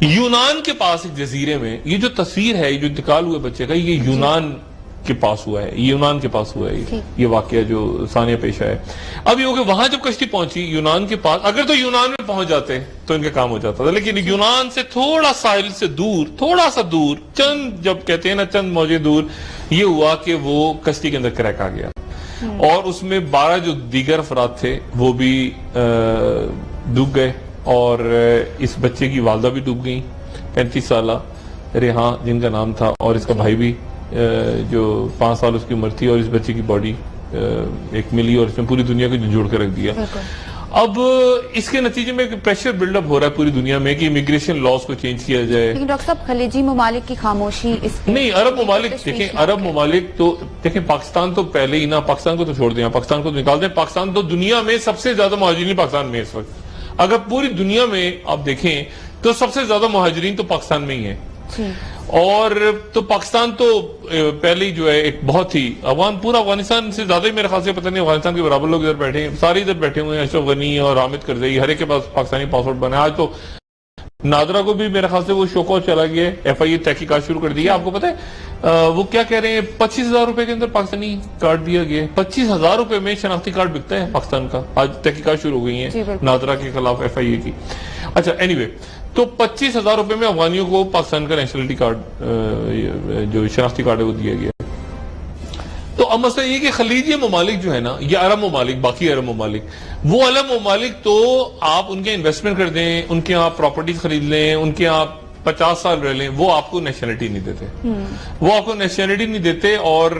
یونان کے پاس ایک جزیرے میں یہ جو تصویر ہے، یہ جو انتقال ہوئے بچے کا، یہ یونان کے پاس ہوا ہے، یونان کے پاس ہوا ہے یہ واقعہ جو ثانیہ پیش ہے۔ اب یہ ہو کہ وہاں جب کشتی پہنچی یونان کے پاس، اگر تو یونان میں پہنچ جاتے تو ان کا کام ہو جاتا تھا، لیکن یونان سے تھوڑا ساحل سے دور، تھوڑا سا دور، چند جب کہتے ہیں نا چند موجے دور، یہ ہوا کہ وہ کشتی کے اندر کریک آ گیا، اور اس میں 12 جو دیگر افراد تھے وہ بھی ڈوب گئے، اور اس بچے کی والدہ بھی ڈوب گئیں، 35 سالہ ریحاں جن کا نام تھا، اور اس کا بھائی بھی جو 5 سال اس کی عمر تھی، اور اس بچے کی باڈی ایک ملی، اور اس میں پوری دنیا کو جھنجھوڑ کے رکھ دیا۔ اب اس کے نتیجے میں پریشر بلڈ اپ ہو رہا ہے پوری دنیا میں کہ امیگریشن لاز کو چینج کیا جائے۔ لیکن ڈاکٹر صاحب خلیجی ممالک کی خاموشی اس پہ نہیں، عرب ممالک دیکھیں، عرب ممالک تو دیکھیں، پاکستان تو پہلے ہی نا، پاکستان کو تو چھوڑ دیں، پاکستان کو تو نکال دیں، پاکستان تو دنیا میں سب سے زیادہ مہاجرین پاکستان میں اس وقت، اگر پوری دنیا میں آپ دیکھیں تو سب سے زیادہ مہاجرین تو پاکستان میں ہی ہیں، اور تو پاکستان تو پہلے ہی جو ہے ایک بہت ہی پورا افغانستان سے زیادہ ہی میرے خیال سے پتہ نہیں افغانستان کے برابر لوگ ادھر بیٹھے ہیں، سارے ادھر بیٹھے ہوئے ہیں، اشرف غنی اور حامد کرزئی، ہر ایک کے پاس پاکستانی پاسپورٹ بنا ہے۔ آج تو نادرا کو بھی میرے خیال سے وہ شوکو چلا گیا ہے، ایف آئی اے تحقیقات شروع کر دی ہے۔ آپ کو پتہ ہے وہ کیا کہہ رہے ہیں، 25,000 روپے کے اندر پاکستانی کارڈ دیا گیا ہے، 25,000 روپے میں شناختی کارڈ بکتا ہے پاکستان کا۔ آج تحقیقات شروع ہو گئی ہیں نادرا کے خلاف ایف آئی اے کی۔ اچھا اینی وے، تو 25,000 روپے میں افغانیوں کو پاکستان کا نیشنلٹی کارڈ جو شناختی کارڈ ہے وہ دیا گیا۔ تو اب مسئلہ یہ کہ خلیجی ممالک جو ہے نا، یہ عرب ممالک، باقی عرب ممالک، وہ عرب ممالک تو آپ ان کے انویسٹمنٹ کر دیں، ان کے آپ پراپرٹیز خرید لیں، ان کے آپ 50 سال رہ لیں، وہ آپ کو نیشنلٹی نہیں دیتے، وہ آپ کو نیشنلٹی نہیں دیتے، اور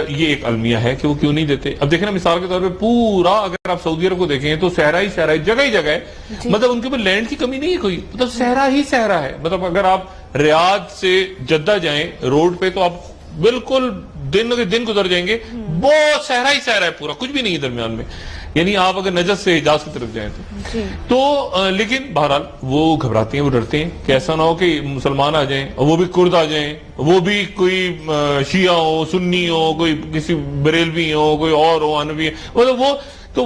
یہ ایک المیہ ہے کہ وہ کیوں نہیں دیتے۔ اب دیکھیں نا، مثال کے طور پہ پورا اگر آپ سعودی عرب کو دیکھیں تو صحرا ہی صحرا ہے، جگہ ہی جگہ ہے، مطلب ان کے اوپر لینڈ کی کمی نہیں ہے کوئی، مطلب صحرا ہی صحرا ہے۔ مطلب اگر آپ ریاض سے جدہ جائیں روڈ پہ تو آپ بالکل دن گزر جائیں گے، بہت صحرا ہی صحرا ہے، پورا کچھ بھی نہیں ہے درمیان میں، یعنی آپ اگر نجد سے حجاز کی طرف جائیں تو لیکن بہرحال وہ گھبراتے ہیں، وہ ڈرتے ہیں کہ ایسا نہ ہو کہ مسلمان آ جائیں، وہ بھی کرد آ جائیں، وہ بھی کوئی شیعہ ہو، سنی ہو، کوئی کسی بریلوی ہو، کوئی اور ہو، حنفی، مطلب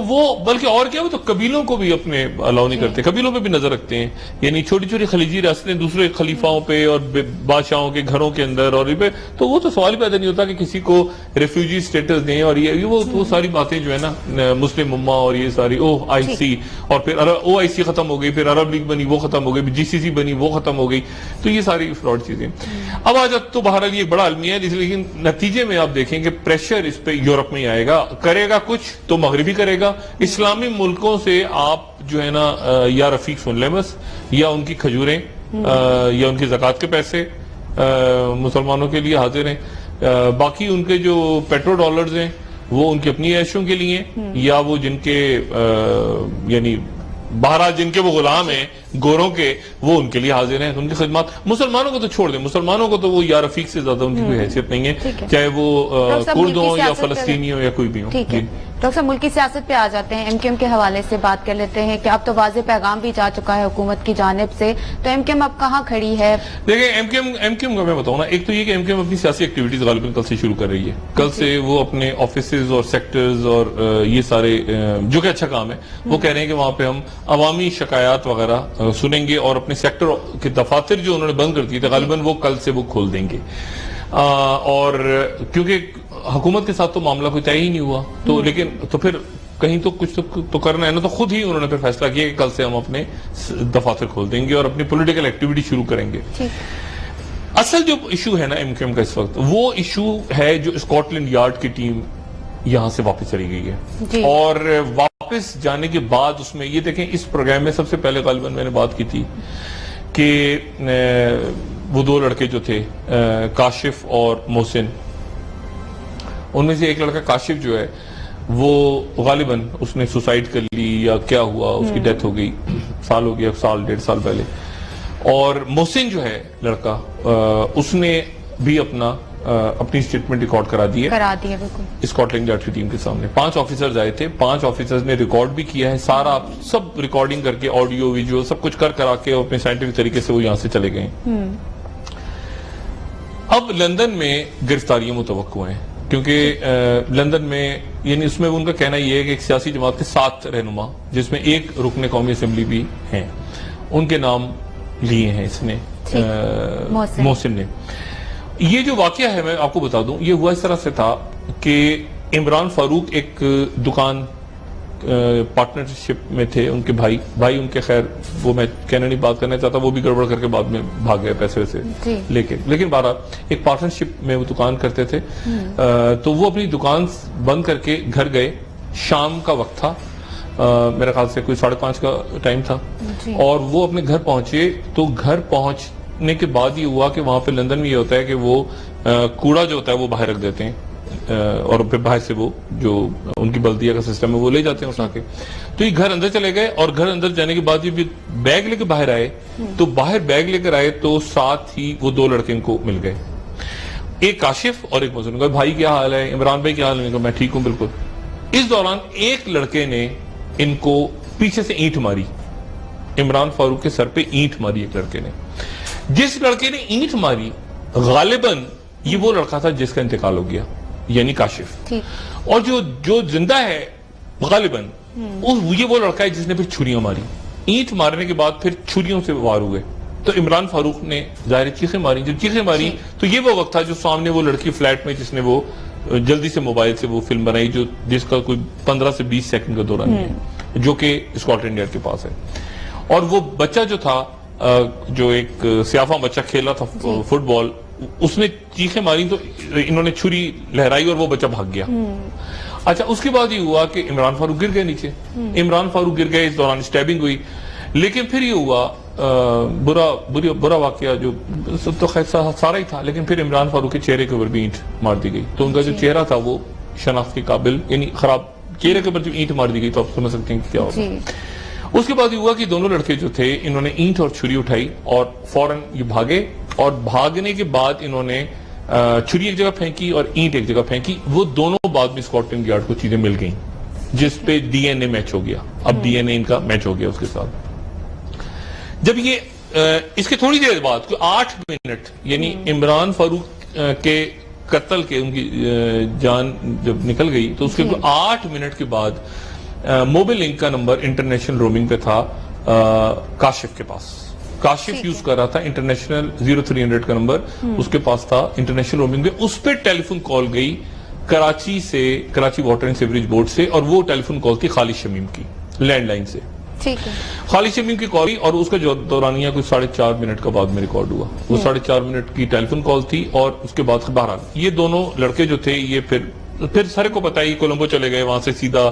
وہ بلکہ اور کیا، وہ تو قبیلوں کو بھی اپنے الاؤ نہیں کرتے، قبیلوں پہ بھی نظر رکھتے ہیں، یعنی چھوٹی چھوٹی خلیجی ریاستیں دوسرے خلیفاؤں پہ اور بادشاہوں کے گھروں کے اندر، اور تو وہ تو سوال پیدا نہیں ہوتا کہ کسی کو ریفیوجی سٹیٹس دیں، اور یہ وہ ساری باتیں جو ہے نا، مسلم امہ اور یہ ساری OIC، اور پھر OIC ختم ہو گئی، پھر عرب لیگ بنی وہ ختم ہو گئی، GCC بنی وہ ختم ہو گئی، تو یہ ساری فراڈ چیزیں۔ اب آج تو بہرحال یہ بڑا المیہ ہے، لیکن نتیجے میں آپ دیکھیں کہ پریشر اس پہ یورپ میں ہی آئے گا، کرے گا کچھ تو مغربی کرے گا، اسلامی ملکوں سے آپ جو ہے نا یا رفیق سن لیں بس، یا ان کی کھجوریں یا ان کی زکوٰۃ کے پیسے مسلمانوں کے لیے حاضر ہیں، باقی ان کے جو پیٹرو ڈالرز ہیں وہ ان کی اپنی عیشوں کے لیے، یا وہ جن کے یعنی بہرحال جن کے وہ غلام ہیں گوروں کے، وہ ان کے لیے حاضر ہیں، ان کی خدمات۔ مسلمانوں کو تو چھوڑ دیں، مسلمانوں کو تو وہ یا رفیق سے زیادہ ان کی کوئی حیثیت نہیں ہے، چاہے وہ کرد ہوں یا فلسطینی ہوں یا کوئی بھی ہوں۔ ڈاکٹر صاحب ملکی سیاست پہ آ جاتے ہیں، MQM کے حوالے سے بات کر لیتے ہیں کہ اب تو واضح پیغام بھی جا چکا ہے حکومت کی جانب سے، تو MQM اب کہاں کھڑی ہے؟ دیکھیں MQM کا میں بتاؤں نا، ایک تو یہ کہ MQM اپنی سیاسی ایکٹیویٹیز غالباً کل سے شروع کر رہی ہے، کل سے وہ اپنے آفیسز اور سیکٹرز اور یہ سارے جو کہ اچھا کام ہے، وہ کہہ رہے ہیں کہ وہاں پہ ہم عوامی شکایات وغیرہ سنیں گے، اور اپنے سیکٹر کے دفاتر جو انہوں نے بند کر دیے تھے غالباً وہ کل سے وہ کھول دیں گے، اور کیونکہ حکومت کے ساتھ تو معاملہ کوئی طے ہی نہیں ہوا، تو لیکن تو پھر کہیں تو کچھ تو کرنا ہے نا، تو خود ہی انہوں نے پھر فیصلہ کیا کہ کل سے ہم اپنے دفاتر کھول دیں گے اور اپنی پولیٹیکل ایکٹیویٹی شروع کریں گے۔ اصل جو ایشو ہے نا MQM کا اس وقت، وہ ایشو ہے جو اسکاٹ لینڈ یارڈ کی ٹیم یہاں سے واپس چلی گئی ہے، اور واپس جانے کے بعد اس میں یہ دیکھیں، اس پروگرام میں سب سے پہلے غالباً میں نے بات کی تھی کہ وہ 2 لڑکے جو تھے کاشف اور محسن، ان میں سے ایک لڑکا کاشف جو ہے وہ غالباً اس نے سوسائڈ کر لی یا کیا ہوا، اس کی ڈیتھ ہو گئی، سال ہو گیا، سال 1.5 سال پہلے، اور محسن جو ہے لڑکا اس نے بھی اپنی اسٹیٹمنٹ ریکارڈ کرا دی ہے اسکاٹ لینڈ یارڈ کی ٹیم کے سامنے۔ 5 آفیسرز آئے تھے، 5 آفیسرز نے ریکارڈ بھی کیا ہے، سارا سب ریکارڈنگ کر کے آڈیو ویڈیو سب کچھ کرا کے اپنے سائنٹیفک طریقے سے وہ یہاں سے چلے گئے۔ اب لندن میں گرفتاریاں متوقع ہیں، کیونکہ لندن میں یعنی اس میں ان کا کہنا یہ ہے کہ ایک سیاسی جماعت کے 7 رہنما، جس میں ایک رکن قومی اسمبلی بھی ہیں، ان کے نام لیے ہیں اس نے محسن نے. یہ جو واقعہ ہے میں آپ کو بتا دوں, یہ ہوا اس طرح سے تھا کہ عمران فاروق ایک دکان پارٹنرشپ میں تھے, ان کے بھائی ان کے, خیر وہ میں کہنا نہیں بات کرنا چاہتا, وہ بھی گڑبڑ کر کے بعد میں بھاگ گئے پیسے ویسے لیکن بہرحال ایک پارٹنرشپ میں وہ دکان کرتے تھے. تو وہ اپنی دکان بند کر کے گھر گئے, شام کا وقت تھا, میرے خیال سے کوئی 5:30 کا ٹائم تھا, اور وہ اپنے گھر پہنچے. تو گھر پہنچنے کے بعد یہ ہوا کہ وہاں پہ لندن میں یہ ہوتا ہے کہ وہ کوڑا جو ہوتا ہے وہ باہر رکھ دیتے ہیں, اور پھر باہر سے وہ جو ان کی بلدیہ کا سسٹم ہے وہ لے جاتے ہیں اٹھا کے. تو یہ گھر اندر چلے گئے, اور گھر اندر جانے کے بعد یہ بیگ لے کے باہر آئے. تو باہر بیگ لے کر آئے تو ساتھ ہی وہ 2 لڑکے ان کو مل گئے, ایک کاشف اور ایک محسن. بھائی کیا حال ہے, عمران بھائی کیا حال ہے, میں ٹھیک ہوں بالکل. اس دوران ایک لڑکے نے ان کو پیچھے سے اینٹ ماری, عمران فاروق کے سر پہ اینٹ ماری ایک لڑکے نے. جس لڑکے نے اینٹ ماری غالباً یہ وہ لڑکا تھا جس کا انتقال ہو گیا, یعنی کاشف. اور جو زندہ ہے غالباً یہ وہ لڑکا ہے جس نے پھر چھریاں ماری. اینٹ مارنے کے بعد پھر چھریوں سے وار ہوئے. تو عمران فاروق نے ظاہر چیخیں ماری. جب چیخیں ماری تو یہ وہ وقت تھا جو سامنے وہ لڑکی فلیٹ میں جس نے وہ جلدی سے موبائل سے وہ فلم بنائی, جس کا کوئی 15 سے 20 سیکنڈ کا دوران ہے, جو کہ اسکاٹلینڈ یارڈ کے پاس ہے. اور وہ بچہ جو تھا, جو ایک سیافہ بچہ کھیلا تھا فٹ بال, اس نے چیخیں ماری تو انہوں نے چھری لہرائی اور وہ بچہ بھاگ گیا. اچھا, اس کے بعد یہ ہوا کہ عمران فاروق گر گئے نیچے. عمران فاروق گر گئے, اس دوران اسٹیبنگ ہوئی. لیکن پھر یہ ہوا برا واقعہ, جو تو خیر سارا ہی تھا, لیکن پھر عمران فاروق کے چہرے کے اوپر بھی اینٹ مار دی گئی. تو ان کا جو چہرہ تھا وہ شناخت کے قابل, یعنی خراب چہرے کے اوپر جب اینٹ مار دی گئی تو آپ سمجھ سکتے ہیں کہ کیا ہوگا. اس کے بعد یہ ہوا کہ دونوں لڑکے جو تھے انہوں نے اینٹ اور چھری اٹھائی اور فوراً یہ بھاگے, اور بھاگنے کے بعد انہوں نے چھری ایک جگہ پھینکی اور اینٹ ایک جگہ پھینکی. وہ دونوں بعد میں اسکاٹلینڈ یارڈ کو چیزیں مل گئیں, جس پہ ڈی این اے میچ ہو گیا. اب ڈی این اے ان کا میچ ہو گیا اس کے ساتھ. جب یہ اس کے تھوڑی دیر بعد 8 منٹ, یعنی عمران فاروق کے قتل کے ان کی جان جب نکل گئی, تو اس کے 8 منٹ کے بعد موبائل لنک کا نمبر انٹرنیشنل رومنگ پہ تھا کاشف کے پاس. کاشف یوز کر رہا تھا انٹرنیشنل 0300 کا نمبر, اس کے پاس تھا انٹرنیشنل رومنگ پہ. اس پہ ٹیلی فون کال گئی کراچی سے, Karachi water and sewerage board سے, اور وہ ٹیلی فون کال تھی خالد شمیم کی لینڈ لائن سے. خالد شمیم کی کال, اور اس کا جو دورانیہ کوئی 4.5 منٹ کا بعد میں ریکارڈ ہوا. وہ 4.5 منٹ کی ٹیلی فون کال تھی, اور اس کے بعد بہرحال یہ دونوں لڑکے جو تھے یہ پھر سارے کو پتا ہی کولمبو چلے گئے, وہاں سے سیدھا.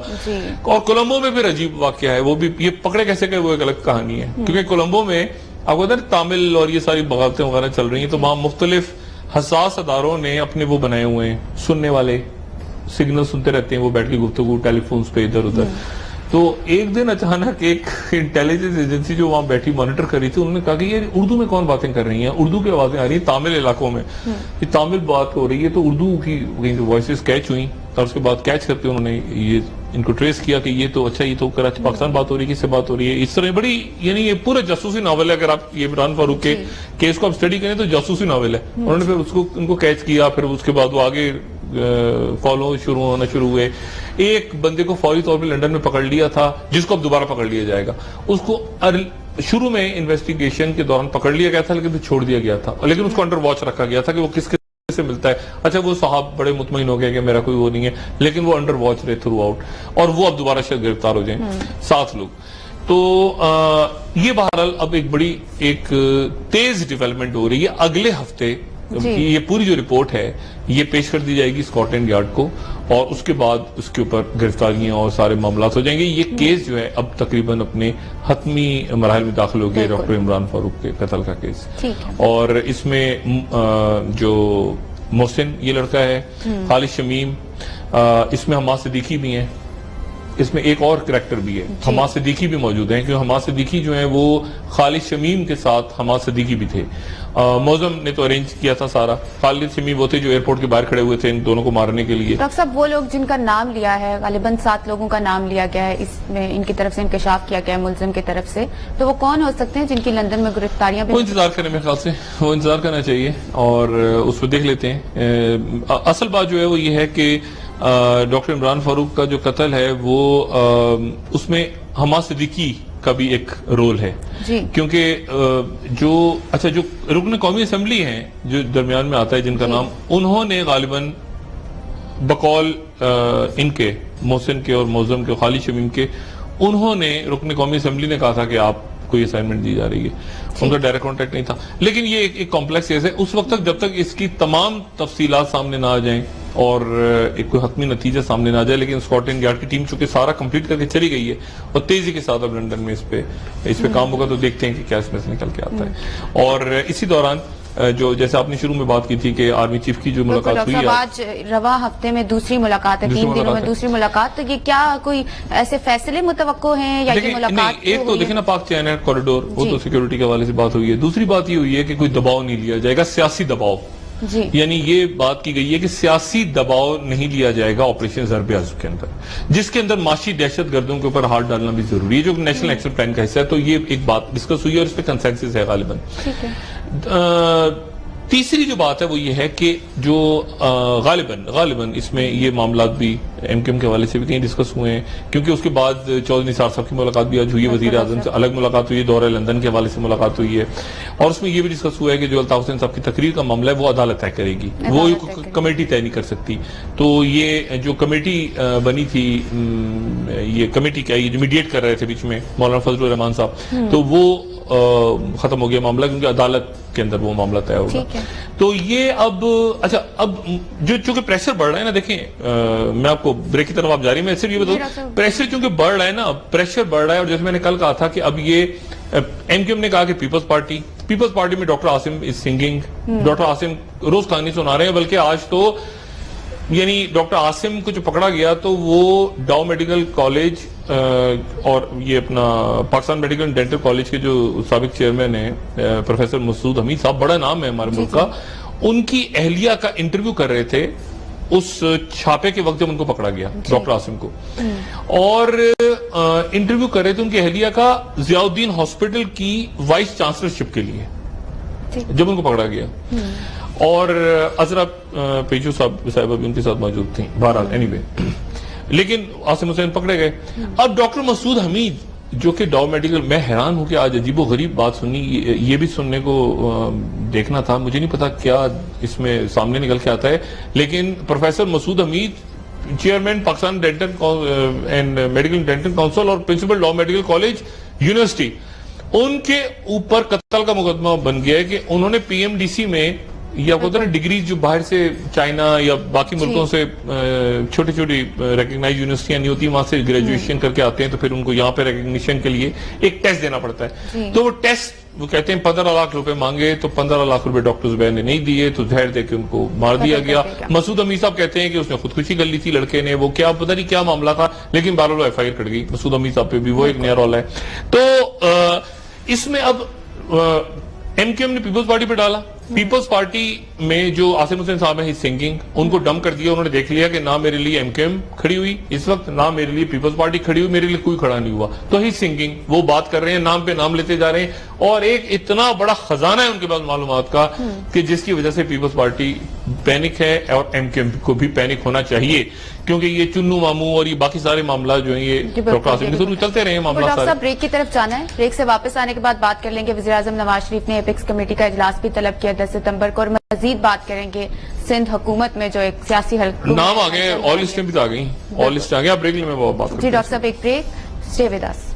اور کولمبو میں پھر عجیب واقعہ ہے, وہ بھی یہ پکڑے کیسے گئے وہ ایک الگ کہانی ہے. کیونکہ کولمبو میں آپ کو تامل اور یہ ساری بغاوتیں وغیرہ چل رہی ہیں, تو وہاں مختلف حساس اداروں نے اپنے وہ بنائے ہوئے ہیں, سننے والے سگنل سنتے رہتے ہیں, وہ بیٹھ کے گفتگو ٹیلی فونز پہ ادھر ادھر. تو ایک دن اچانک ایک انٹیلیجنس ایجنسی جو وہاں بیٹھی مانیٹر کر رہی تھی, انہوں نے کہا کہ یہ اردو میں کون باتیں کر رہی ہیں, اردو کی آوازیں آ رہی ہیں تامل علاقوں میں, یہ تامل بات ہو رہی ہے. تو اردو کی وائسز کیچ ہوئیں, اور اس کے بعد کیچ کرتے انہوں نے یہ ان کو ٹریس کیا کہ یہ تو اچھا, یہ تو کراچی پاکستان بات ہو رہی ہے, کس سے بات ہو رہی ہے. اس طرح بڑی, یعنی یہ پورا جاسوسی ناول ہے. اگر آپ یہ عمران فاروق کے کیس کو آپ اسٹڈی کریں تو جاسوسی ناول ہے. انہوں نے پھر اس کو ان کو کیچ کیا, پھر اس کے بعد وہ آگے فالو ہونا شروع ہوئے. ایک بندے کو فوری طور پہ لنڈن میں پکڑ لیا تھا, جس کو اب دوبارہ پکڑ لیا جائے گا. اس کو شروع میں انویسٹیگیشن کے دوران پکڑ لیا گیا تھا, لیکن پھر چھوڑ دیا گیا تھا, لیکن اس کو انڈر واچ رکھا گیا تھا کہ وہ کس سے ملتا ہے. اچھا, وہ صاحب بڑے مطمئن ہو گئے کہ میرا کوئی وہ نہیں ہے, لیکن وہ انڈر واچ رہے تھرو آؤٹ, اور وہ اب دوبارہ شاید گرفتار ہو جائیں 7 لوگ. تو یہ بہرحال اب ایک بڑی ایک تیز ڈیولپمنٹ ہو رہی ہے. اگلے ہفتے یہ پوری جو رپورٹ ہے یہ پیش کر دی جائے گی اسکاٹلینڈ یارڈ کو, اور اس کے بعد اس کے اوپر گرفتاریاں اور سارے معاملات ہو جائیں گے. یہ کیس جو ہے اب تقریباً اپنے حتمی مراحل میں داخل ہو گیا, ڈاکٹر عمران فاروق کے قتل کا کیس. اور اس میں جو محسن یہ لڑکا ہے, خالد شمیم, اس میں حماد صدیقی بھی ہیں, اس میں ایک اور کریکٹر بھی ہے, حماد صدیقی بھی موجود ہیں, کیونکہ حماد صدیقی جو ہیں وہ خالد شمیم کے ساتھ حماد صدیقی بھی تھے. موزم نے تو ارینج کیا تھا سارا. خالد شمیم وہ تھے جو ایئرپورٹ کے باہر کھڑے ہوئے تھے ان دونوں کو مارنے کے لیے. ڈاکٹر صاحب, وہ لوگ جن کا نام لیا ہے, غالباً 7 لوگوں کا نام لیا گیا ہے, اس میں ان کی طرف سے انکشاف کیا گیا ہے ملزم کی طرف سے, تو وہ کون ہو سکتے ہیں جن کی لندن میں گرفتاریاں بھی؟ وہ انتظار کرنے میں خیال سے وہ انتظار کرنا چاہیے, اور اس کو دیکھ لیتے ہیں. اصل بات جو ہے وہ یہ ہے کہ ڈاکٹر عمران فاروق کا جو قتل ہے وہ اس میں حماد صدیقی کا بھی ایک رول ہے کیونکہ جو رکن قومی اسمبلی ہیں جو درمیان میں آتا ہے جن کا نام، انہوں نے غالباً بقول ان کے محسن کے اور معظم کے خالد شمیم کے، انہوں نے رکن قومی اسمبلی نے کہا تھا کہ آپ کو یہ اسائنمنٹ دی جا رہی ہے، ان کا ڈائریکٹ کانٹیکٹ نہیں تھا. لیکن یہ ایک کمپلیکس کیس ہے. اس وقت تک جب تک اس کی تمام تفصیلات سامنے نہ آ جائیں اور ایک کوئی حتمی نتیجہ سامنے نہ آ جائے، لیکن اسکاٹلینڈ یارڈ کی ٹیم چونکہ سارا کمپلیٹ کر کے چلی گئی ہے اور تیزی کے ساتھ اب لنڈن میں اس پہ کام ہوگا، تو دیکھتے ہیں کہ کیا اس میں سے نکل کے آتا ہے. اور اسی دوران جو جیسے آپ نے شروع میں بات کی تھی کہ آرمی چیف کی جو ملاقات ہوئی ہے، آج رواں ہفتے میں دوسری ملاقات ہے، 3 دنوں میں دوسری ملاقات، تو یہ کیا کوئی ایسے فیصلے متوقع ہیں یا یہ ملاقات؟ ایک تو دیکھیں نا پاک چائنا کوریڈور، وہ تو سیکیورٹی کے حوالے سے بات ہوئی ہے. دوسری بات یہ ہوئی ہے کہ کوئی دباؤ نہیں لیا جائے گا، سیاسی دباؤ. یعنی یہ بات کی گئی ہے کہ سیاسی دباؤ نہیں لیا جائے گا آپریشن ضرب عضو کے اندر، جس کے اندر معاشی دہشت گردوں کے اوپر ہاتھ ڈالنا بھی ضروری ہے، جو نیشنل ایکشن پلان کا حصہ ہے. تو یہ ایک بات ڈسکس ہوئی ہے اور اس پہ کنسنسس ہے غالباً. تیسری جو بات ہے وہ یہ ہے کہ جو غالباً اس میں یہ معاملات بھی ایم کیو ایم کے حوالے سے بھی کہیں ڈسکس ہوئے ہیں، کیونکہ اس کے بعد چودھری نثار صاحب کی ملاقات بھی آج ہوئی ہے، وزیر اعظم سے الگ ملاقات ہوئی ہے، دورہ لندن کے حوالے سے ملاقات ہوئی ہے، اور اس میں یہ بھی ڈسکس ہوا ہے کہ جو الطاف حسین صاحب کی تقریر کا معاملہ ہے وہ عدالت طے کرے گی، وہ کمیٹی طے نہیں کر سکتی. تو یہ جو کمیٹی بنی تھی، یہ کمیٹی کیا یہ جو میڈیٹ کر رہے تھے بیچ میں مولانا فضل الرحمان صاحب، تو وہ ختم ہو گیا معاملہ کیونکہ عدالت کے اندر وہ معاملہ طے ہوگا. تو یہ اب جو چونکہ پریشر بڑھ رہا ہے نا، دیکھیں میں آپ کو بریک کی طرف آپ جاری، میں صرف یہ بتاؤں پریشر چونکہ بڑھ رہا ہے نا، پریشر بڑھ رہا ہے. اور جیسے میں نے کل کہا تھا کہ اب یہ ایم کیو ایم نے کہا کہ پیپلز پارٹی میں doctor Asim is singing, doctor Asim روز کہانی سنا رہے ہیں، بلکہ آج تو یعنی ڈاکٹر عاصم کو جو پکڑا گیا تو وہ ڈاؤ میڈیکل کالج اور یہ اپنا Pakistan medical and dental college کے جو سابق چیئرمین ہیں پروفیسر مسعود حمید صاحب، بڑا نام ہے ہمارے ملک کا، ان کی اہلیہ کا انٹرویو کر رہے تھے اس چھاپے کے وقت جب ان کو پکڑا گیا ڈاکٹر عاصم کو، اور انٹرویو کر رہے تھے ان کی اہلیہ کا ضیاء الدین ہاسپٹل کی وائس چانسلرشپ کے لیے جب ان کو پکڑا گیا. اور عذرا پیجو صاحبہ بھی ان کے ساتھ موجود تھیں. بہرحال اینی وے، لیکن عاصم حسین پکڑے گئے. اب ڈاکٹر مسعود حمید جو کہ ڈاؤ میڈیکل، میں حیران ہوں کہ آج عجیب و غریب بات سنی، یہ بھی سننے کو دیکھنا تھا، مجھے نہیں پتا کیا اس میں سامنے نکل کے آتا ہے، لیکن professor Masood Hameed chairman Pakistan dental and medical dental council اور principal Dow medical college university, ان کے اوپر قتل کا مقدمہ بن گیا ہے کہ انہوں نے پی ایم ڈی سی میں یا کو ڈگری جو باہر سے چائنا یا باقی ملکوں سے چھوٹی چھوٹی ریکگنائز یونیورسٹیاں نہیں ہوتی، وہاں سے گریجویشن کر کے آتے ہیں تو پھر ان کو یہاں پہ ریکگنیشن کے لیے ایک ٹیسٹ دینا پڑتا ہے. تو وہ ٹیسٹ وہ کہتے ہیں 15 لاکھ روپے مانگے، تو 15 لاکھ روپے ڈاکٹر زبیر نے نہیں دیے تو زہر دے کے ان کو مار دیا گیا. مسعود حمید صاحب کہتے ہیں کہ اس نے خودکشی کر لی تھی لڑکے نے، وہ کیا پتہ نہیں کیا معاملہ تھا، لیکن بہرحال ایف آئی آر کٹ گئی مسعود حمید صاحب پہ بھی، وہ ایک نیا رول ہے. تو اس میں اب ایم کیو ایم نے پیپلز پارٹی پہ ڈالا. پیپلز پارٹی میں جو عاصم حسین صاحب ہیں سنگنگ، ان کو ڈم کر دیا. انہوں نے دیکھ لیا کہ نہ میرے لیے ایم کیو ایم کھڑی ہوئی اس وقت، نہ میرے لیے پیپلز پارٹی کھڑی ہوئی، میرے لیے کوئی کھڑا نہیں ہوا. تو ہی سنگنگ، وہ بات کر رہے ہیں، نام پہ نام لیتے جا رہے ہیں، اور ایک اتنا بڑا خزانہ ہے ان کے پاس معلومات کا کہ جس کی وجہ سے پیپلز پارٹی پینک ہے، اور ایم کیو ایم کو بھی پینک ہونا چاہیے، کیونکہ یہ چنو مامو اور یہ باقی سارے معاملات جو ہیں یہ ڈاکٹر عاصم کے ضرور چلتے رہے ہیں معاملات سارے. ڈاکٹر صاحب بریک کی طرف جانا ہے، بریک سے واپس آنے کے بعد بات کر لیں گے. وزیر اعظم نواز شریف نے ایپیکس کمیٹی کا اجلاس بھی طلب کیا 10 ستمبر کو، اور مزید بات کریں گے سندھ حکومت میں جو ایک سیاسی حلقہ نام آ گئے، آل لسٹیں بھی آ گئی، آل لسٹ آ گیا. بریک میں بات کرتے ہیں. جی ڈاکٹر صاحب ایک break, stay with us.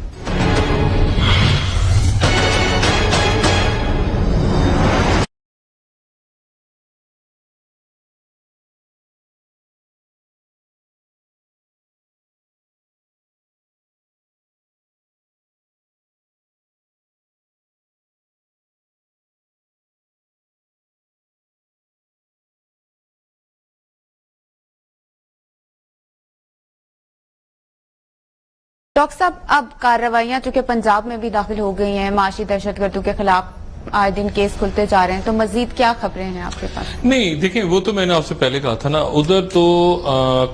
Doctor صاحب اب کارروائیاں چونکہ پنجاب میں بھی داخل ہو گئی ہیں، معاشی دہشت گردوں کے خلاف آئے دن کیس کھلتے جا رہے ہیں، تو مزید کیا خبریں ہیں آپ کے پاس؟ نہیں دیکھیں، وہ تو میں نے آپ سے پہلے کہا تھا نا، ادھر تو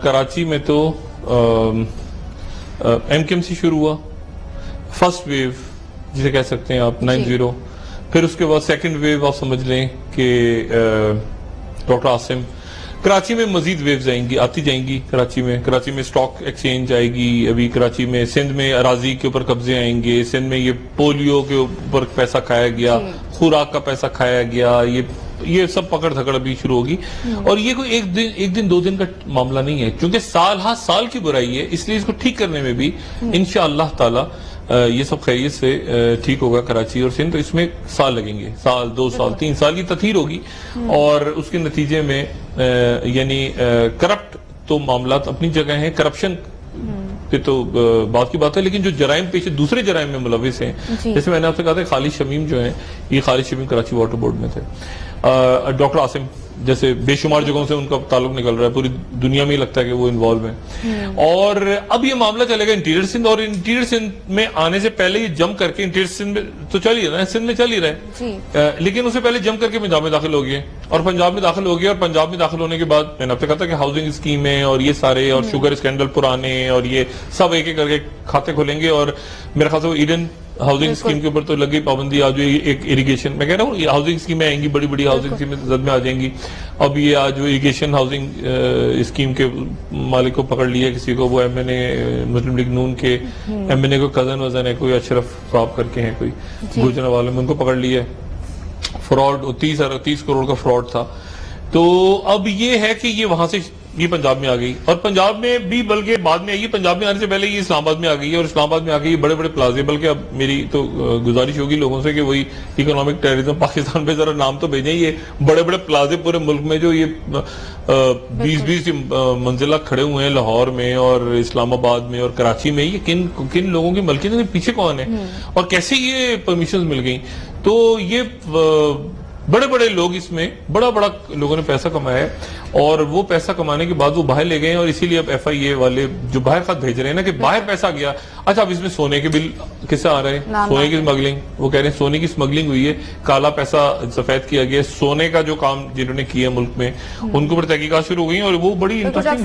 کراچی میں تو ایم کیو ایم سی شروع ہوا، فرسٹ ویو جسے کہہ سکتے ہیں آپ 90، پھر اس کے بعد سیکنڈ ویو آپ سمجھ لیں کہ ڈاکٹر عاصم، کراچی میں مزید ویوز آئیں گی، آتی جائیں گی کراچی میں سٹاک ایکسچینج آئے گی، ابھی کراچی میں سندھ میں اراضی کے اوپر قبضے آئیں گے، سندھ میں یہ پولیو کے اوپر پیسہ کھایا گیا، خوراک کا پیسہ کھایا گیا، یہ سب پکڑ دھکڑ ابھی شروع ہوگی. اور یہ کوئی ایک دن 2 دن کا معاملہ نہیں ہے، کیونکہ سال کی برائی ہے، اس لیے اس کو ٹھیک کرنے میں بھی انشاءاللہ تعالی یہ سب خیریت سے ٹھیک ہوگا کراچی اور سندھ. تو اس میں سال لگیں گے، 1 2 سال 3 سال کی تطہیر ہوگی، اور اس کے نتیجے میں یعنی کرپٹ تو معاملات اپنی جگہ ہیں، کرپشن پہ تو بات کی بات ہے، لیکن جو جرائم پیش دوسرے جرائم میں ملوث ہیں، جیسے میں نے آپ سے کہا تھا خالد شمیم جو ہیں، یہ خالد شمیم کراچی واٹر بورڈ میں تھے، ڈاکٹر عاصم جیسے بے شمار جگہوں سے ان کا تعلق نکل رہا ہے، پوری دنیا میں ہی لگتا ہے کہ وہ انوالو ہیں. اور اب یہ معاملہ چلے گا انٹیریئر سندھ، اور انٹیریئر سندھ میں آنے سے پہلے یہ جم کر کے انٹیریئر سندھ میں تو چل ہی رہا ہے، سندھ میں چل ہی رہا ہے، لیکن اس سے پہلے جم کر کے پنجاب میں داخل ہو گئے، اور پنجاب میں داخل ہو گئے، اور پنجاب میں داخل ہونے کے بعد میں نے آپ سے کہا تھا کہ ہاؤسنگ اسکیمیں اور یہ سارے، اور شوگر اسکینڈل پرانے، اور یہ سب ایک ایک کر کے کھاتے کھولیں گے. اور میرے خیال سے وہ ایڈن ہاؤسنگ اسکیم کے اوپر تو لگی پابندی، آج ایک اریگیشن، میں کہہ رہا ہوں یہ ہاؤسنگ اسکیمیں آئیں گی، بڑی بڑی ہاؤسنگ اسکیمیں زد میں آ جائیں گی. اب یہ آج جو اریگیشن ہاؤسنگ اسکیم کے مالک کو پکڑ لیا کسی کو، وہ ایم این اے مسلم لیگ نون کے ایم این اے کو کزن وزن ہے، کوئی اشرف صاحب کر کے ہیں، کوئی گوجرا والے میں، ان کو پکڑ لیا. فراڈ 30 کروڑ کا فراڈ تھا. تو اب یہ ہے کہ یہ وہاں سے یہ پنجاب میں آ گئی، اور پنجاب میں بھی بلکہ بعد میں آئی، پنجاب میں آنے سے پہلے یہ اسلام آباد میں آ گئی ہے، اور اسلام آباد میں آ گئی بڑے بڑے پلازے. بلکہ اب میری تو گزارش ہوگی لوگوں سے کہ وہی اکنامک ٹیررزم پاکستان پہ ذرا نام تو بھیجیں. یہ بڑے بڑے پلازے پورے ملک میں جو یہ 20 منزلہ کھڑے ہوئے ہیں لاہور میں اور اسلام آباد میں اور کراچی میں، یہ کن لوگوں کی ملکیت ہے، پیچھے کون ہے، اور کیسے یہ پرمیشنز مل گئیں. تو یہ بڑے بڑے لوگ اس میں بڑا لوگوں نے پیسہ کمایا ہے، اور وہ پیسہ کمانے کے بعد وہ باہر لے گئے ہیں. اور اسی لیے اب ایف آئی اے والے جو باہر خط بھیج رہے ہیں نا کہ باہر پیسہ گیا. اچھا اب اس میں سونے کے بل کس سے آ رہے ہیں، سونے کی اسمگلنگ، وہ کہہ رہے ہیں سونے کی اسمگلنگ ہوئی ہے، کالا پیسہ سفید کیا گیا. سونے کا جو کام جنہوں نے کیا ملک میں ان کے اوپر تحقیقات شروع ہو گئی ہیں، اور وہ بڑی انٹرسٹنگ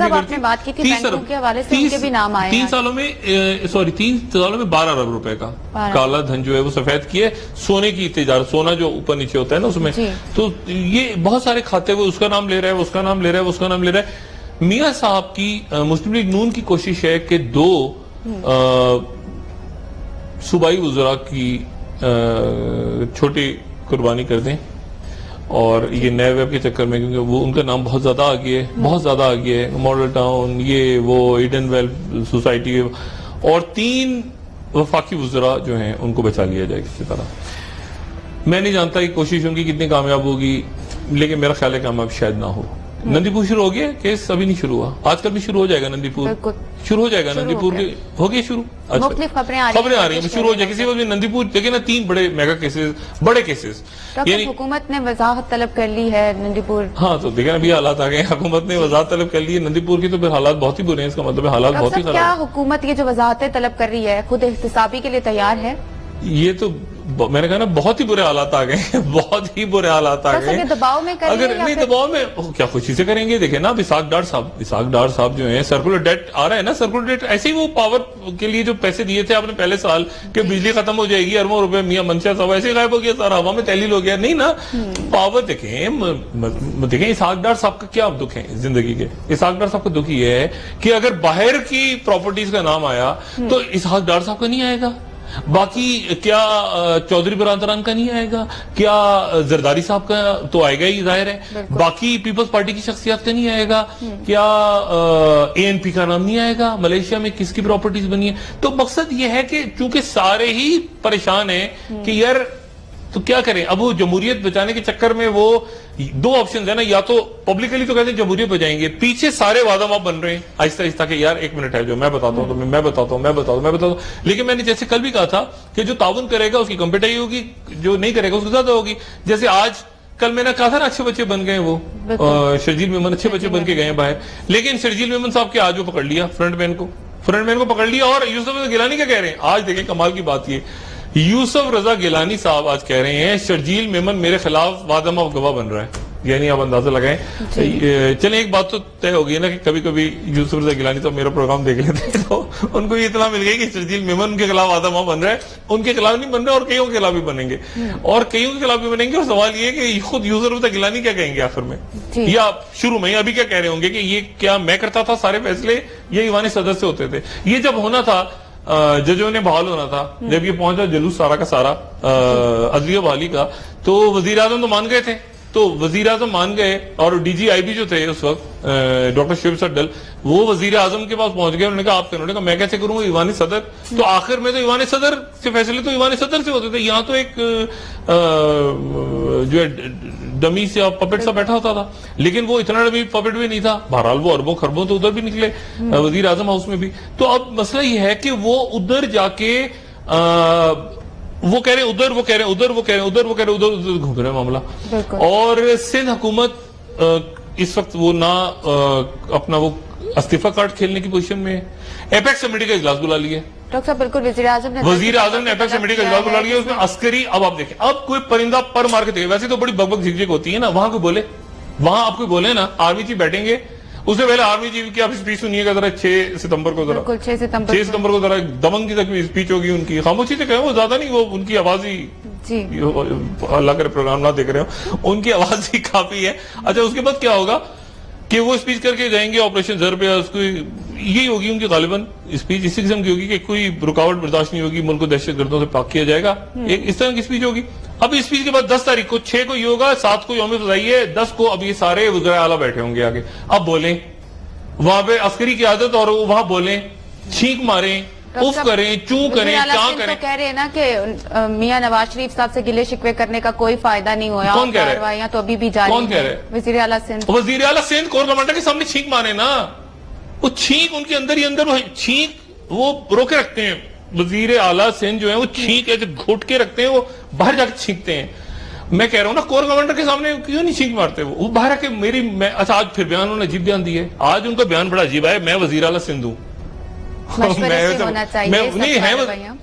3 سالوں میں 12 ارب روپے کا کالا دھن جو ہے وہ سفید کیا ہے سونے کی تجارت، سونا جو اوپر نیچے ہوتا ہے نا اس میں. تو یہ بہت سارے کھاتے ہوئے اس کا نام لے رہا ہے، اس کا نام لے رہا ہے، اس کا نام لے رہا ہے. میاں صاحب کی مسلم لیگ نون کی کوشش ہے کہ 2 صوبائی وزراء کی چھوٹی قربانی کر دیں، اور یہ نئے ویب کے چکر میں، کیونکہ وہ ان کا نام بہت زیادہ آ گیا ہے، ماڈل ٹاؤن، یہ وہ ایڈن ویل سوسائٹی، اور 3 وفاقی وزراء جو ہیں ان کو بچا لیا جائے کسی طرح. میں نہیں جانتا یہ کوشش ان کی کتنی کامیاب ہوگی، لیکن میرا خیال ہے کامیاب شاید نہ ہو. نندی پور شروع ہو گیا کیس، ابھی نہیں شروع ہوا، آج کل بھی شروع ہو جائے گا. نندی پور شروع ہو جائے گا، نندی پور ہو گیا شروع، مختلف خبریں آ رہی ہیں، شروع ہو جائے کسی وقت. نندی پور دیکھیں نا 3 بڑے میگا کیسز، بڑے کیسز، یعنی حکومت نے وضاحت طلب کر لی ہے نندی پور. ہاں تو دیکھیں ابھی حالات آ گئے، حکومت نے وضاحت طلب کر لی ہے نندی پور کی، تو پھر حالات بہت ہی برے ہیں. اس کا مطلب ہے حالات بہت ہی خراب. کیا حکومت یہ جو وضاحتیں طلب کر رہی ہے خود احتسابی کے لیے تیار ہے؟ یہ تو میں نے کہا نا بہت ہی برے حالات آ گئے ہیں، بہت ہی برے حالات آ گئے ہیں. دباؤ میں اگر نہیں دباؤ میں کیا خوشی سے کریں گے. دیکھیں نا اسحاق ڈار صاحب جو ہیں، سرکولر ڈیٹ آ رہا ہے نا، سرکولر ڈیٹ ایسے ہی وہ پاور کے لیے جو پیسے دیے تھے آپ نے پہلے سال کہ بجلی ختم ہو جائے گی اربوں روپے، میاں منشا صاحب ایسے غائب ہو گیا، سارا ہوا میں تحلیل ہو گیا. نہیں نا، پاور دیکھیں اسحاق ڈار صاحب کا کیا دکھ ہے زندگی کے. اسحاق ڈار صاحب کا دکھ یہ ہے کہ اگر باہر کی پراپرٹیز کا نام آیا تو اسحاق ڈار صاحب کا نہیں آئے گا، باقی کیا چودھری برادران کا نہیں آئے گا، کیا زرداری صاحب کا تو آئے گا ہی ظاہر ہے، باقی پیپلز پارٹی کی شخصیات کا نہیں آئے گا، کیا اے این پی کا نام نہیں آئے گا، ملیشیا میں کس کی پراپرٹیز بنی ہے. تو مقصد یہ ہے کہ چونکہ سارے ہی پریشان ہیں کہ یار تو کیا کریں. اب وہ جمہوریت بچانے کے چکر میں وہ 2 آپشنز ہیں نا، یا تو پبلکلی تو کہتے ہیں جمہوریت بچائیں گے، پیچھے سارے وعدہ ماب بن رہے ہیں آہستہ آہستہ کہ یار 1 منٹ ہے جو میں بتاتا ہوں تمہیں، میں بتاتا ہوں. لیکن میں نے جیسے کل بھی کہا تھا کہ جو تعاون کرے گا اس کی کمپیٹائی ہوگی، جو نہیں کرے گا اس کی زیادہ ہوگی. جیسے آج کل میں نے کہا تھا نا اچھے بچے بن گئے، وہ شرجیل میمن اچھے بچے بن کے گئے باہر، لیکن شرجیل میمن صاحب کے آج وہ پکڑ لیا فرنٹ مین کو پکڑ لیا. اور یوسف رضا گیلانی کیا کہہ رہے ہیں آج، دیکھیں کمال کی بات یہ، یوسف رضا گیلانی صاحب آج کہہ رہے ہیں شرجیل میمن میرے خلاف وعدہ ماب گواہ بن رہا ہے. یعنی آپ اندازہ لگائیں. چلیں ایک بات تو طے ہو گئی نا کہ کبھی کبھی یوسف رضا گیلانی تو میرا پروگرام دیکھ لیتے ہیں تو ان کو یہ اطلاع مل گئی کہ شرجیل میمن ان کے خلاف آدھا وہاں بن رہا ہے. ان کے خلاف نہیں بن رہے اور کئیوں کے خلاف بھی بنیں گے اور کئیوں کے خلاف بھی بنیں گے. اور سوال یہ ہے کہ خود یوسف رضا گیلانی کیا کہیں گے آخر میں, یا شروع میں ابھی کیا کہہ رہے ہوں گے کہ یہ کیا میں کرتا تھا سارے فیصلے, یہ ایوان صدر سے ہوتے تھے. یہ جب ہونا تھا ججوں نے بحال ہونا تھا, جب یہ پہنچا جلوس سارا کا سارا عدلیہ بحالی کا, تو وزیر اعظم تو مان گئے تھے. تو وزیر اعظم مان گئے اور ڈی جی آئی بی جو تھے اس وقت ڈاکٹر شعیب سڈل, وہ وزیر اعظم کے پاس پہنچ گئے. انہوں نے کہا آپ, انہوں نے کہا میں کیسے کروں, ایوان صدر. تو آخر میں تو ایوان صدر سے فیصلے تو ایوان صدر سے ہوتے تھے. یہاں تو ایک جو ہے ڈمی سے پپٹ سا بیٹھا ہوتا تھا, لیکن وہ اتنا ڈمی پپٹ بھی نہیں تھا. بہرحال وہ اربوں خربوں تو ادھر بھی نکلے وزیر اعظم ہاؤس میں بھی. تو اب مسئلہ یہ ہے کہ وہ ادھر جا کے وہ کہہ رہے ادھر, وہ کہہ رہے ادھر, وہ کہہ رہے ادھر, وہ کہہ رہے ادھر گھوم رہے معاملہ. اور سندھ حکومت اس وقت وہ نہ اپنا وہ استعفی کارڈ کھیلنے کی پوزیشن میں. ایپیکس کمیٹی کا اجلاس بلا لیا ڈاکٹر صاحب, بالکل وزیر اعظم نے ایپیکس کمیٹی کا اجلاس بلا لیا. اس میں عسکری, اب آپ دیکھیں, اب کوئی پرندہ پر مار کے دیکھے. ویسے تو بڑی بک بک جھک جھک ہوتی ہے نا, وہاں کوئی بولے, وہاں آپ کوئی بولے نا, آرمی چیف بیٹھیں گے, اس سے پہلے آرمی چیف کی آپ اسپیچ سنیے گا ذرا 6 ستمبر کو, ذرا 6 ستمبر کو ذرا دمنگ کی تک بھی اسپیچ ہوگی ان کی. خاموشی سے کہیں, وہ زیادہ نہیں, وہ ان کی آواز ہی, اللہ کرے پروگرام نہ دیکھ رہے ہو, ان کی آواز ہی کافی ہے. اچھا اس کے بعد کیا ہوگا کہ وہ اسپیچ کر کے جائیں گے آپریشن زر پہ. اس کو یہی ہوگی ان کی غالباً اسپیچ اسی قسم کی ہوگی کہ کوئی رکاوٹ برداشت نہیں ہوگی, ملک کو دہشت گردوں سے پاک کیا جائے گا, ایک اس طرح کی اسپیچ ہوگی. اب اسپیچ کے بعد 10 تاریخ کو, 6 کو یہ ہوگا, 7 کو یوم فضائی ہے, 10 کو اب یہ سارے وزراء اعلیٰ بیٹھے ہوں گے آگے. اب بولیں وہاں پہ عسکری قیادت, اور وہاں بولیں, چھینک ماریں, اف کریں, چوں کریں, کیا کریں. کہہ رہے ہیں نا کہ میاں نواز شریف صاحب سے گلے شکوے کرنے کا کوئی فائدہ نہیں ہوا. کون کہہ رہے ہیں؟ تو ابھی بھی جاری. کون کہہ رہے ہیں؟ وزیر اعلیٰ سندھ. وزیر اعلیٰ سندھ کور کمانڈر کے سامنے چھینک مارے نا, وہ چھینک ان کے اندر ہی اندر, وہ چھینک وہ روکے رکھتے ہیں. وزیر اعلیٰ سندھ جو ہے وہ چھینک ایسے گھٹ کے رکھتے ہیں, وہ باہر جا کے چھینکتے ہیں. میں کہہ رہا ہوں نا, کور کمانڈر کے سامنے کیوں نہیں چھینک مارتے وہ باہر آ کے میری. اچھا آج پھر بیان انہوں نے عجیب بیان دی ہے, آج ان کا بیان بڑا عجیب ہے, میں وزیر اعلیٰ سندھ ہوں. نہیں ہے,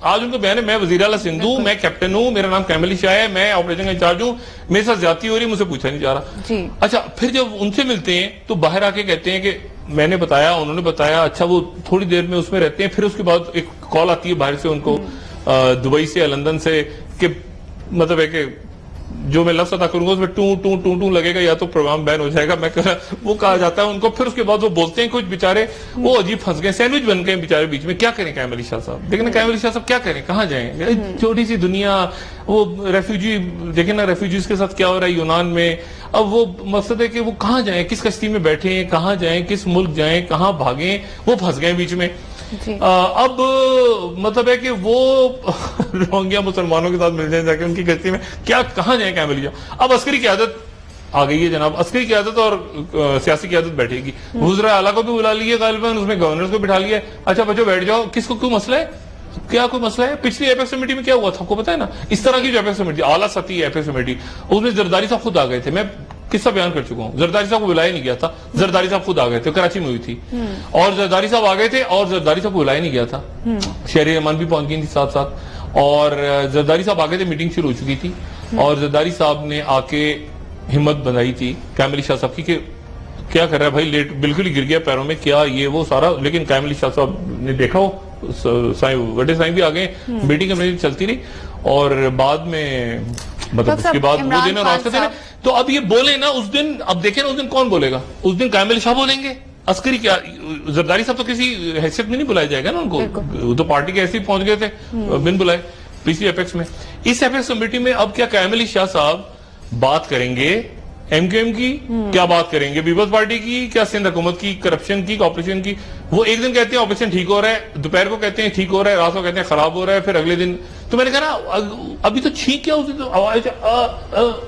آج ان کا بیان ہے میں وزیر اعلیٰ سندھ ہوں, میں کیپٹن ہوں, میرا نام کیمل علی شاہ ہے, میں آپریشن کا انچارج ہوں, میرے ساتھ زیادتی ہو رہی ہے, مجھ سے پوچھا نہیں جا رہا. اچھا پھر جب ان سے ملتے ہیں تو باہر آ کے کہتے ہیں کہ میں نے بتایا, انہوں نے بتایا. اچھا وہ تھوڑی دیر میں اس میں رہتے ہیں, پھر اس کے بعد ایک کال آتی ہے باہر سے ان کو, دبئی سے, لندن سے, کہ مطلب ہے کہ جو میں لفظ ادا کروں گا اس میں ٹوں ٹوں ٹوں ٹوں لگے گا, یا تو پروگرام بین ہو جائے گا. میں وہ کہا جاتا ہے ان کو. پھر اس کے بعد وہ بولتے ہیں کچھ بیچارے, وہ عجیب پھنس گئے, سینڈوچ بن گئے بیچارے بیچ میں. کیا کریں کیمل علی شاہ صاحب, دیکھیں نا کیمل علی شاہ صاحب کیا کریں, کہاں جائیں, چھوٹی سی دنیا. وہ ریفیوجی دیکھیں نا, ریفیوجیز کے ساتھ کیا ہو رہا ہے یونان میں. اب وہ مقصد ہے کہ وہ کہاں جائیں, کس کشتی میں بیٹھے ہیں, کہاں جائیں, کس ملک جائیں, کہاں بھاگیں, وہ پھنس گئے بیچ میں. اب مطلب ہے کہ وہ روہنگیا مسلمانوں کے ساتھ مل جائیں جا کے ان کی کشتی میں, کیا کہاں جائیں کیمل علی. اب عسکری قیادت آ گئی ہے جناب, عسکری قیادت اور سیاسی قیادت بیٹھے گی. وزراء اعلیٰ کو بھی بلا لیے غالباً, اس میں گورنرز کو بٹھا لیا. اچھا بچوں بیٹھ جاؤ, کس کو کیوں مسئلہ ہے, کیا کوئی مسئلہ ہے. پچھلی ایپیکس کمیٹی میں کیا ہوا تھا آپ کو پتا ہے نا, اس طرح کی جو ایپیکس کمیٹی, اعلیٰ سطحی ایپیکس کمیٹی, اس میں زرداری صاحب خود آ گئے تھے. میں قصہ بیان کر چکا ہوں, زرداری صاحب کو بلایا نہیں گیا تھا, زرداری صاحب خود آ گئے تھے, کراچی میں ہوئی تھی, اور زرداری صاحب آ گئے تھے, اور زرداری صاحب کو بلایا نہیں گیا تھا. شہری رحمان بھی پہنچ گئی تھی ساتھ ساتھ, اور زرداری صاحب آ گئے تھے, میٹنگ شروع ہو چکی تھی, اور زرداری صاحب نے آ کے ہمت بنائی تھی کیمل علی شاہ صاحب کی کہ کیا کر رہا ہے بھائی, لیٹ بالکل ہی گر گیا پیروں میں, کیا یہ وہ سارا. لیکن کیمل علی شاہ صاحب نے دیکھا, وہ وڈے سائیں بھی آ گئے, میٹنگ میری چلتی رہی, اور بعد میں مطلب اس کے بعد وہ دن اور راستے تھے. تو اب یہ بولے نا اس دن, اب دیکھیں نا اس دن کون بولے گا, اس دن کیمل شاہ بولیں گے. عسکری کیا, زرداری صاحب تو کسی حیثیت میں نہیں بلایا جائے گا نا ان کو, وہ تو پارٹی کے ایسے ہی پہنچ گئے تھے بن بلائے پچھلی ایپیکس میں. اس ایپیکس کمیٹی میں اب کیا کیمل علی شاہ صاحب بات کریں گے ایم کیو ایم کی, کیا بات کریں گے پیپلز پارٹی کی, کیا سندھ حکومت کی, کرپشن کی, آپریشن کی. وہ ایک دن کہتے ہیں آپریشن ٹھیک ہو رہا ہے, دوپہر کو کہتے ہیں ٹھیک ہو رہا ہے, رات کو کہتے ہیں خراب ہو رہا ہے, پھر اگلے دن. تو میں نے کہا نا ابھی تو چھینک کیا, اس دن تو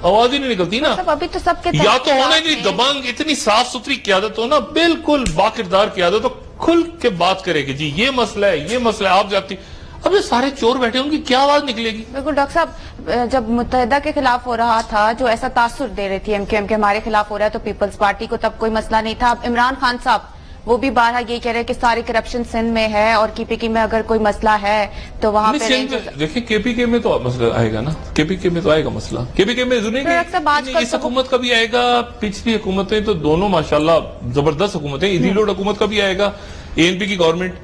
آواز ہی نہیں نکلتی نا. ابھی تو سب کے یا تو ہونا اتنی دبنگ, اتنی صاف ستھری قیادت ہو نا, بالکل باکردار قیادت ہو, کھل کے بات کرے کہ جی یہ مسئلہ ہے, یہ مسئلہ ہے, آپ جاتی. اب یہ سارے چور بیٹھے, ان کی کیا آواز نکلے گی. بالکل ڈاکٹر صاحب, جب متحدہ کے خلاف ہو رہا تھا, جو ایسا تاثر دے رہی تھی ایم کیو ایم کے ہمارے خلاف ہو رہا ہے, تو پیپلز پارٹی کو تب کوئی مسئلہ نہیں تھا. اب عمران خان صاحب وہ بھی بارہا یہ کہہ رہے ہیں کہ ساری کرپشن سندھ میں ہے اور کے پی کے میں اگر کوئی مسئلہ ہے تو وہاں پہ دیکھیں کے پی کے میں تو مسئلہ آئے گا نا, کے پی کے میں تو آئے گا مسئلہ, کے پی کے میں ضروری نہیں اس حکومت کا بھی آئے گا, پچھلی حکومتیں تو دونوں ماشاءاللہ زبردست حکومتیں, ایزی لوڈ حکومت کا بھی آئے گا, اے این پی کی گورنمنٹ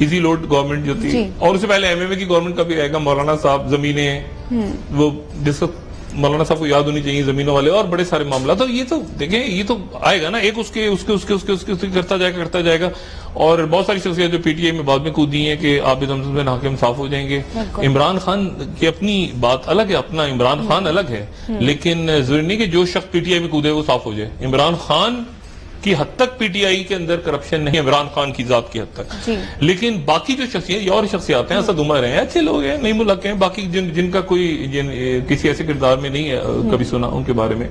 ایزی لوڈ گورنمنٹ جو تھی, اور اس سے پہلے ایم ایم اے کی گورنمنٹ کا بھی آئے گا, مولانا صاحب زمینیں, وہ جس کو مولانا صاحب کو یاد ہونی چاہیے زمینوں والے, اور بڑے سارے معاملات. تو یہ تو دیکھیں یہ تو آئے گا نا, ایک اس کے کرتا جائے گا. اور بہت ساری شخصیات جو پی ٹی آئی میں بعد میں کودی ہیں کہ عابد حمزہ حاکم صاف ہو جائیں گے. عمران خان کی اپنی بات الگ ہے, اپنا عمران خان الگ ہے, لیکن ضروری نہیں کہ جو شخص پی ٹی آئی میں کودے وہ صاف ہو جائے. عمران خان کی حد تک پی ٹی آئی کے اندر کرپشن نہیں, عمران خان کی ذات کی حد تک, لیکن باقی جو شخصیات ہیں, اسد عمر ہیں, اچھے لوگ ہیں, نعیم الحق ہیں, باقی جن کا کوئی کسی ایسے کردار میں نہیں ہے کبھی سنا ان کے بارے میں.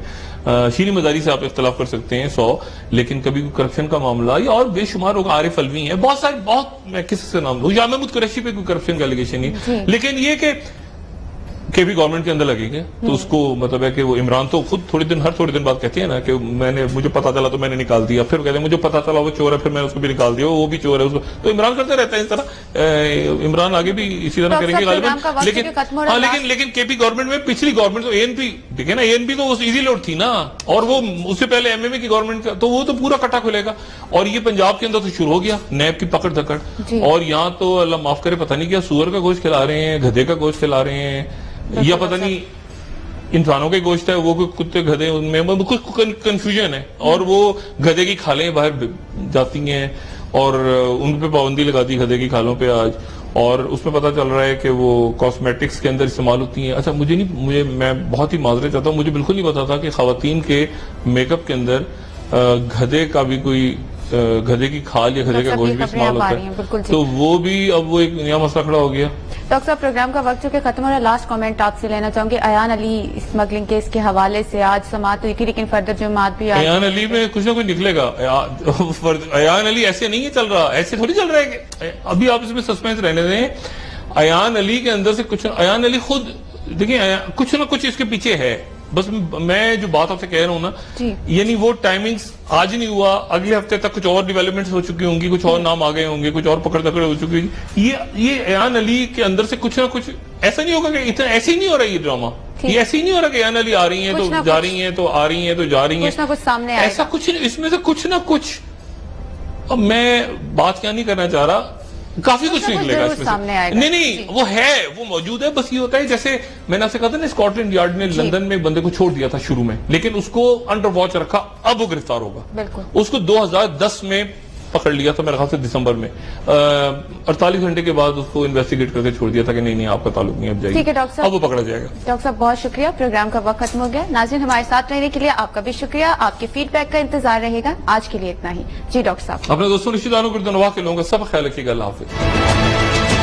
شیریں مزاری سے آپ اختلاف کر سکتے ہیں 100, لیکن کبھی کرپشن کا معاملہ یا اور بے شمار لوگ, عارف الوی ہیں, بہت سارے, بہت میں کسی سے نام لوں, یا محمود قریشی پہ کوئی کرپشن کا الیگیشن نہیں, لیکن یہ کہ بھی گورنمنٹ کے اندر لگیں گے تو اس کو مطلب ہے کہ وہ عمران تو خود ہر تھوڑے دن بعد کہتے ہیں نا کہ مجھے پتا چلا تو میں نے نکال دیا, پھر کہتے ہیں مجھے پتا چلا وہ چور ہے پھر میں اس کو بھی نکال دیا, وہ بھی چور ہے اس کو, تو عمران کرتے رہتا ہے اس طرح. عمران آگے بھی اسی طرح کریں گے غالباً, لیکن کے پی گورنمنٹ میں پچھلی گورنمنٹ تو اے این پی دیکھیں نا, اے این پی تو ایزی لوڈ تھی نا, اور وہ اس سے پہلے ایم ایم اے کی گورنمنٹ کا, تو وہ تو پورا کٹا کھلے گا. اور یہ پنجاب کے اندر تو شروع ہو گیا نیب کی پکڑ دھکڑ, اور یہاں تو اللہ معاف کرے پتہ نہیں کیا سور کا گوشت کھلا رہے ہیں, گدھے کا گوشت کھلا رہے ہیں, یا پتہ نہیں انسانوں کے گوشت ہے, وہ کتے گدھے, ان میں کچھ کنفیوژن ہے. اور وہ گدھے کی کھالیں باہر جاتی ہیں اور ان پہ پابندی لگا دی گدھے کی کھالوں پہ آج, اور اس میں پتہ چل رہا ہے کہ وہ کاسمیٹکس کے اندر استعمال ہوتی ہیں. اچھا میں بہت ہی معذرت چاہتا ہوں, مجھے بالکل نہیں پتا تھا کہ خواتین کے میک اپ کے اندر گدھے کا بھی کوئی, گدھے کی کھال یا گدھے کا گوشت بھی استعمال ہوتا ہے, تو وہ بھی اب وہ ایک نیا مسئلہ کھڑا ہو گیا. ڈاکٹر صاحب پروگرام کا وقت چونکہ ختم ہو رہا ہے, لاسٹ کامنٹ آپ سے لینا چاہوں گی. ایان علی اسمگلنگ کیس کے حوالے سے آج سماعت ہوئی تھی, لیکن فردر جماعت بھی آئی. ایان علی میں کچھ نہ کچھ نکلے گا. ایان علی ایسے نہیں ہے چل رہا, ایسے تھوڑی چل رہا ہے کہ ابھی آپ اس میں سسپینس رہنے دیں. ایان علی کے اندر سے کچھ, ایان علی خود دیکھیں کچھ نہ کچھ اس کے پیچھے ہے. بس میں جو بات آپ سے کہہ رہا ہوں نا, یعنی وہ ٹائمنگز آج نہیں ہوا, اگلے ہفتے تک کچھ اور ڈیولپمنٹس ہو چکی ہوں گی, کچھ اور نام آگئے ہوں گے, کچھ اور پکڑ دکڑ ہو چکی ہوگی. یہ ایان علی کے اندر سے کچھ نہ کچھ ایسا نہیں ہوگا کہ اتنا ایسے ہی نہیں ہو رہا یہ ڈرامہ, یہ ایسے ہی نہیں ہو رہا کہ ایان علی آ رہی ہیں تو جا رہی ہیں, تو آ رہی ہیں تو جا رہی ہیں, کچھ نہ کچھ سامنے آئے گا, ایسا کچھ اس میں سے کچھ نہ کچھ. اب میں بات کیا نہیں کرنا چاہ رہا, کافی کچھ نکلے گا اس میں. نہیں وہ ہے, وہ موجود ہے. بس یہ ہوتا ہے جیسے میں نے آپ سے کہا تھا نا, اسکاٹ لینڈ یارڈ نے لندن میں بندے کو چھوڑ دیا تھا شروع میں, لیکن اس کو انڈر واچ رکھا, اب وہ گرفتار ہوگا. اس کو 2010 میں پکڑ لیا تھا میرے خیال سے دسمبر میں, 48 گھنٹے کے بعد اس کو انویسٹیگیٹ کر کے چھوڑ دیا تھا کہ نہیں آپ کا تعلق نہیں, اب جائیے, اب وہ پکڑا جائے گا. ڈاکٹر صاحب بہت شکریہ, پروگرام کا وقت ختم ہو گیا. ناظرین ہمارے ساتھ رہنے کے لیے آپ کا بھی شکریہ, آپ کے فیڈ بیک کا انتظار رہے گا. آج کے لیے اتنا ہی. جی ڈاکٹر صاحب, اپنے دوستوں رشتہ داروں کو کے لوگوں کا سب خیال رکھیے گا. اللہ حافظ.